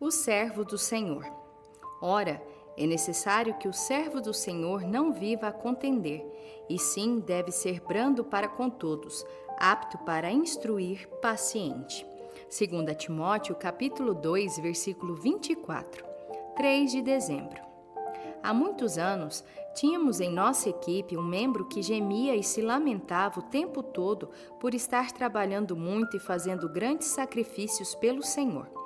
O servo do Senhor. Ora, é necessário que o servo do Senhor não viva a contender, e sim deve ser brando para com todos, apto para instruir, paciente. 2 Timóteo, capítulo 2, versículo 24, 3 de dezembro. Há muitos anos, tínhamos em nossa equipe um membro que gemia e se lamentava o tempo todo por estar trabalhando muito e fazendo grandes sacrifícios pelo Senhor.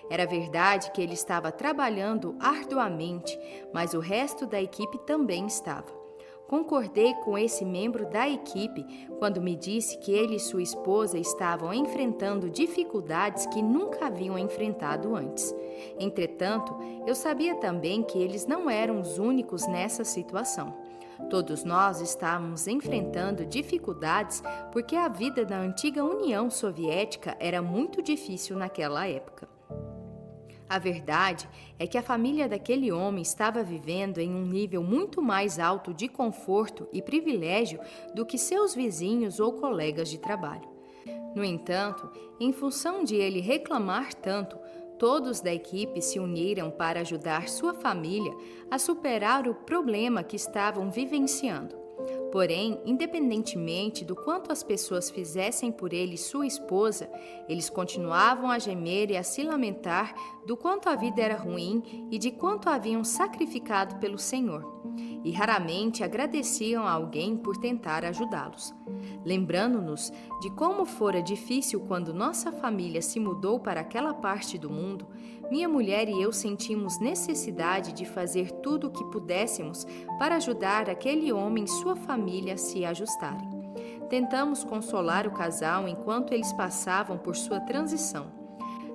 Era verdade que ele estava trabalhando arduamente, mas o resto da equipe também estava. Concordei com esse membro da equipe quando me disse que ele e sua esposa estavam enfrentando dificuldades que nunca haviam enfrentado antes. Entretanto, eu sabia também que eles não eram os únicos nessa situação. Todos nós estávamos enfrentando dificuldades porque a vida na antiga União Soviética era muito difícil naquela época. A verdade é que a família daquele homem estava vivendo em um nível muito mais alto de conforto e privilégio do que seus vizinhos ou colegas de trabalho. No entanto, em função de ele reclamar tanto, todos da equipe se uniram para ajudar sua família a superar o problema que estavam vivenciando. Porém, independentemente do quanto as pessoas fizessem por ele e sua esposa, eles continuavam a gemer e a se lamentar do quanto a vida era ruim e de quanto haviam sacrificado pelo Senhor. E raramente agradeciam a alguém por tentar ajudá-los. Lembrando-nos de como fora difícil quando nossa família se mudou para aquela parte do mundo, minha mulher e eu sentimos necessidade de fazer tudo o que pudéssemos para ajudar aquele homem e sua família a se ajustarem. Tentamos consolar o casal enquanto eles passavam por sua transição.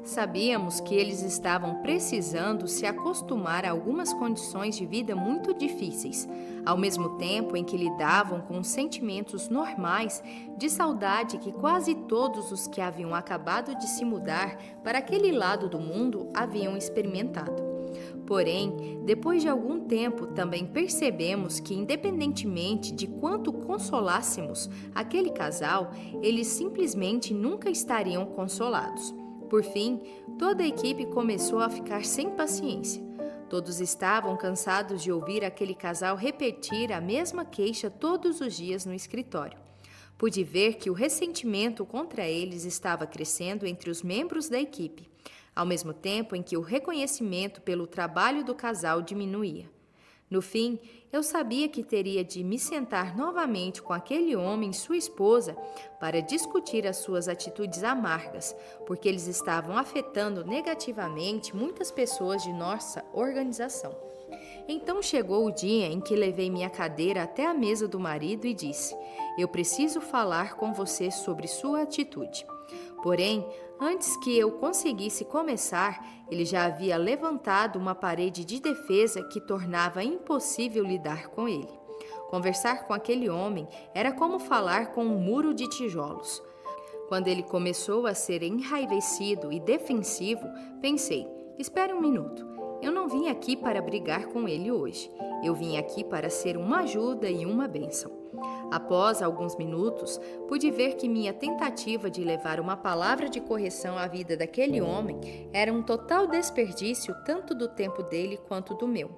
Sabíamos que eles estavam precisando se acostumar a algumas condições de vida muito difíceis, ao mesmo tempo em que lidavam com os sentimentos normais de saudade que quase todos os que haviam acabado de se mudar para aquele lado do mundo haviam experimentado. Porém, depois de algum tempo, também percebemos que, independentemente de quanto consolássemos aquele casal, eles simplesmente nunca estariam consolados. Por fim, toda a equipe começou a ficar sem paciência. Todos estavam cansados de ouvir aquele casal repetir a mesma queixa todos os dias no escritório. Pude ver que o ressentimento contra eles estava crescendo entre os membros da equipe, ao mesmo tempo em que o reconhecimento pelo trabalho do casal diminuía. No fim, eu sabia que teria de me sentar novamente com aquele homem e sua esposa para discutir as suas atitudes amargas, porque eles estavam afetando negativamente muitas pessoas de nossa organização. Então chegou o dia em que levei minha cadeira até a mesa do marido e disse: "Eu preciso falar com você sobre sua atitude." Porém, antes que eu conseguisse começar, ele já havia levantado uma parede de defesa que tornava impossível lidar com ele. Conversar com aquele homem era como falar com um muro de tijolos. Quando ele começou a ser enraivecido e defensivo, pensei: espere um minuto. Eu não vim aqui para brigar com ele hoje. Eu vim aqui para ser uma ajuda e uma bênção. Após alguns minutos, pude ver que minha tentativa de levar uma palavra de correção à vida daquele homem era um total desperdício tanto do tempo dele quanto do meu.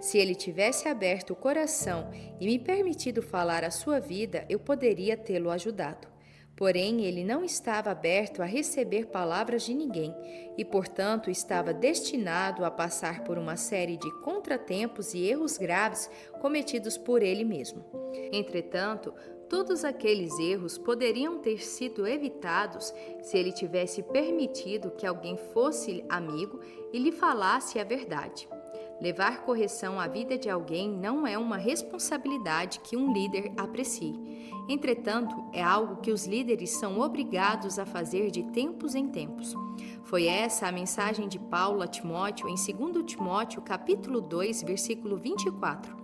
Se ele tivesse aberto o coração e me permitido falar a sua vida, eu poderia tê-lo ajudado. Porém, ele não estava aberto a receber palavras de ninguém e, portanto, estava destinado a passar por uma série de contratempos e erros graves cometidos por ele mesmo. Entretanto, todos aqueles erros poderiam ter sido evitados se ele tivesse permitido que alguém fosse amigo e lhe falasse a verdade. Levar correção à vida de alguém não é uma responsabilidade que um líder aprecie. Entretanto, é algo que os líderes são obrigados a fazer de tempos em tempos. Foi essa a mensagem de Paulo a Timóteo em 2 Timóteo, capítulo 2, versículo 24.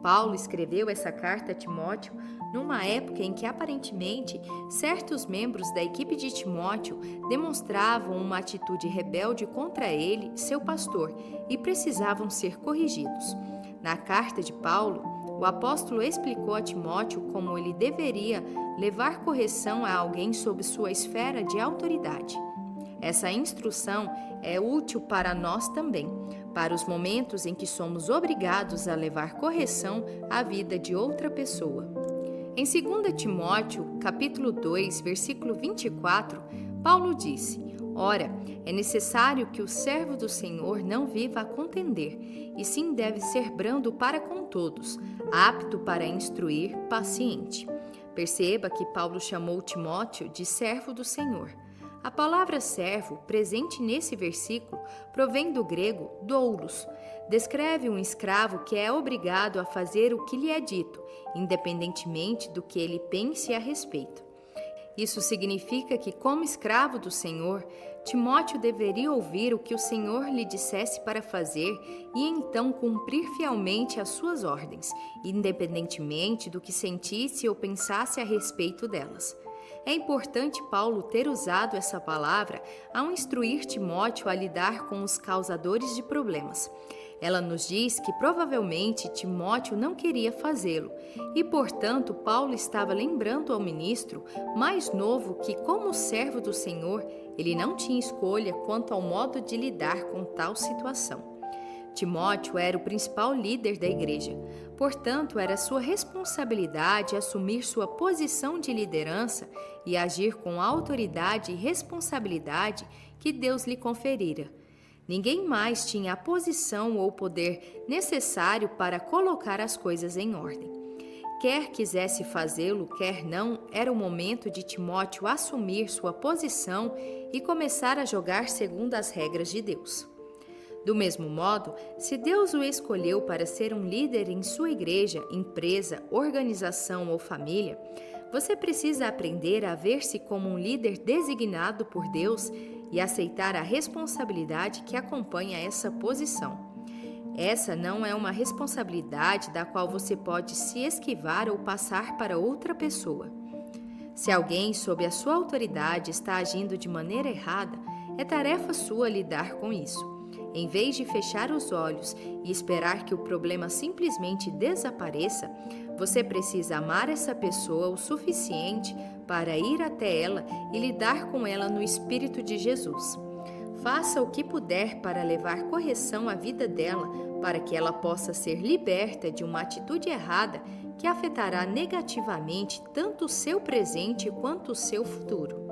Paulo escreveu essa carta a Timóteo numa época em que aparentemente certos membros da equipe de Timóteo demonstravam uma atitude rebelde contra ele, seu pastor, e precisavam ser corrigidos. Na carta de Paulo, o apóstolo explicou a Timóteo como ele deveria levar correção a alguém sob sua esfera de autoridade. Essa instrução é útil para nós também, para os momentos em que somos obrigados a levar correção à vida de outra pessoa. Em 2 Timóteo, capítulo 2, versículo 24, Paulo disse: Ora, é necessário que o servo do Senhor não viva a contender, e sim deve ser brando para com todos, apto para instruir, paciente. Perceba que Paulo chamou Timóteo de servo do Senhor. A palavra servo, presente nesse versículo, provém do grego doulos. Descreve um escravo que é obrigado a fazer o que lhe é dito, independentemente do que ele pense a respeito. Isso significa que, como escravo do Senhor, Timóteo deveria ouvir o que o Senhor lhe dissesse para fazer e então cumprir fielmente as suas ordens, independentemente do que sentisse ou pensasse a respeito delas. É importante Paulo ter usado essa palavra ao instruir Timóteo a lidar com os causadores de problemas. Ela nos diz que provavelmente Timóteo não queria fazê-lo e, portanto, Paulo estava lembrando ao ministro mais novo que, como servo do Senhor, ele não tinha escolha quanto ao modo de lidar com tal situação. Timóteo era o principal líder da igreja, portanto, era sua responsabilidade assumir sua posição de liderança e agir com a autoridade e responsabilidade que Deus lhe conferira. Ninguém mais tinha a posição ou poder necessário para colocar as coisas em ordem. Quer quisesse fazê-lo, quer não, era o momento de Timóteo assumir sua posição e começar a jogar segundo as regras de Deus. Do mesmo modo, se Deus o escolheu para ser um líder em sua igreja, empresa, organização ou família, você precisa aprender a ver-se como um líder designado por Deus e aceitar a responsabilidade que acompanha essa posição. Essa não é uma responsabilidade da qual você pode se esquivar ou passar para outra pessoa. Se alguém sob a sua autoridade está agindo de maneira errada, é tarefa sua lidar com isso. Em vez de fechar os olhos e esperar que o problema simplesmente desapareça, você precisa amar essa pessoa o suficiente para ir até ela e lidar com ela no Espírito de Jesus. Faça o que puder para levar correção à vida dela, para que ela possa ser liberta de uma atitude errada que afetará negativamente tanto o seu presente quanto o seu futuro.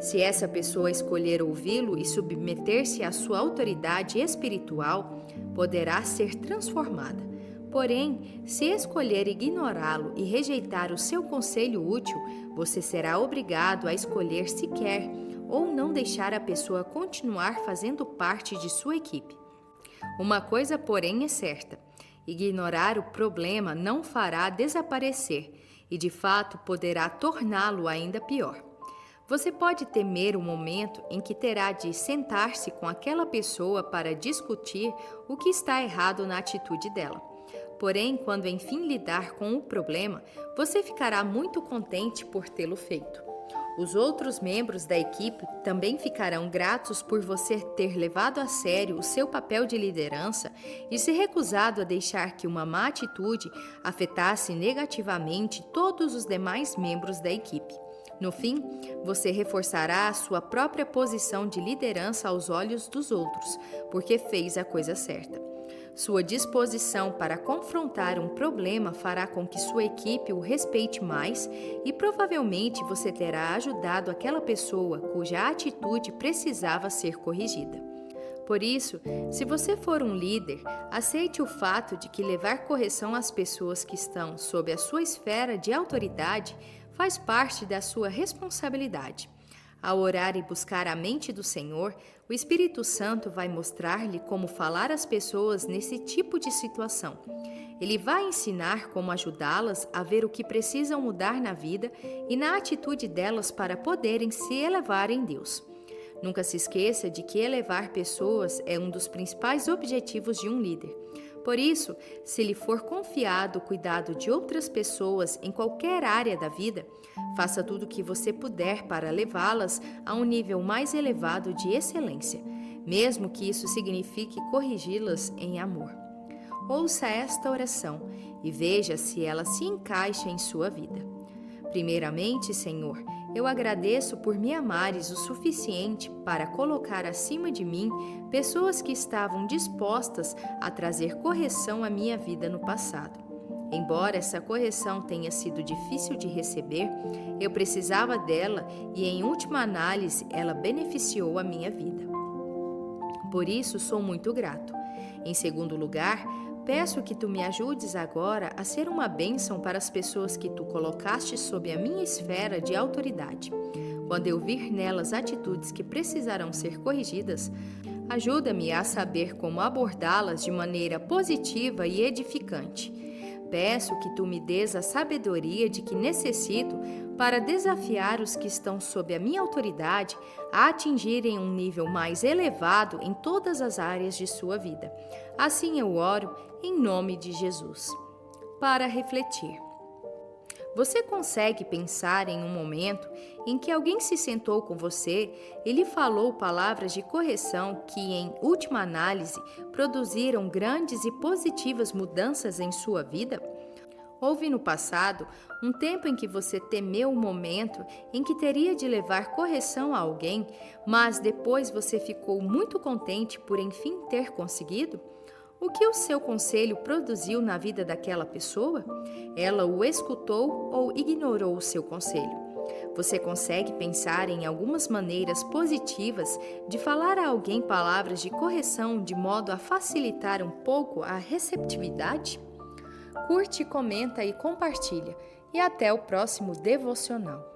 Se essa pessoa escolher ouvi-lo e submeter-se à sua autoridade espiritual, poderá ser transformada. Porém, se escolher ignorá-lo e rejeitar o seu conselho útil, você será obrigado a escolher se quer ou não deixar a pessoa continuar fazendo parte de sua equipe. Uma coisa, porém, é certa: ignorar o problema não fará desaparecer e, de fato, poderá torná-lo ainda pior. Você pode temer o momento em que terá de sentar-se com aquela pessoa para discutir o que está errado na atitude dela. Porém, quando enfim lidar com o problema, você ficará muito contente por tê-lo feito. Os outros membros da equipe também ficarão gratos por você ter levado a sério o seu papel de liderança e se recusado a deixar que uma má atitude afetasse negativamente todos os demais membros da equipe. No fim, você reforçará a sua própria posição de liderança aos olhos dos outros, porque fez a coisa certa. Sua disposição para confrontar um problema fará com que sua equipe o respeite mais e provavelmente você terá ajudado aquela pessoa cuja atitude precisava ser corrigida. Por isso, se você for um líder, aceite o fato de que levar correção às pessoas que estão sob a sua esfera de autoridade faz parte da sua responsabilidade. Ao orar e buscar a mente do Senhor, o Espírito Santo vai mostrar-lhe como falar às pessoas nesse tipo de situação. Ele vai ensinar como ajudá-las a ver o que precisam mudar na vida e na atitude delas para poderem se elevar em Deus. Nunca se esqueça de que elevar pessoas é um dos principais objetivos de um líder. Por isso, se lhe for confiado o cuidado de outras pessoas em qualquer área da vida, faça tudo o que você puder para levá-las a um nível mais elevado de excelência, mesmo que isso signifique corrigi-las em amor. Ouça esta oração e veja se ela se encaixa em sua vida. Primeiramente, Senhor, Eu agradeço por me amares o suficiente para colocar acima de mim pessoas que estavam dispostas a trazer correção à minha vida no passado. Embora essa correção tenha sido difícil de receber, eu precisava dela e, em última análise, ela beneficiou a minha vida. Por isso, sou muito grato. Em segundo lugar, peço que tu me ajudes agora a ser uma bênção para as pessoas que tu colocaste sob a minha esfera de autoridade. Quando eu vir nelas atitudes que precisarão ser corrigidas, ajuda-me a saber como abordá-las de maneira positiva e edificante. Peço que tu me dês a sabedoria de que necessito para desafiar os que estão sob a minha autoridade a atingirem um nível mais elevado em todas as áreas de sua vida. Assim eu oro em nome de Jesus. Para refletir. Você consegue pensar em um momento em que alguém se sentou com você e lhe falou palavras de correção que, em última análise, produziram grandes e positivas mudanças em sua vida? Houve no passado um tempo em que você temeu o momento em que teria de levar correção a alguém, mas depois você ficou muito contente por enfim ter conseguido? O que o seu conselho produziu na vida daquela pessoa? Ela o escutou ou ignorou o seu conselho? Você consegue pensar em algumas maneiras positivas de falar a alguém palavras de correção de modo a facilitar um pouco a receptividade? Curte, comenta e compartilha. E até o próximo devocional.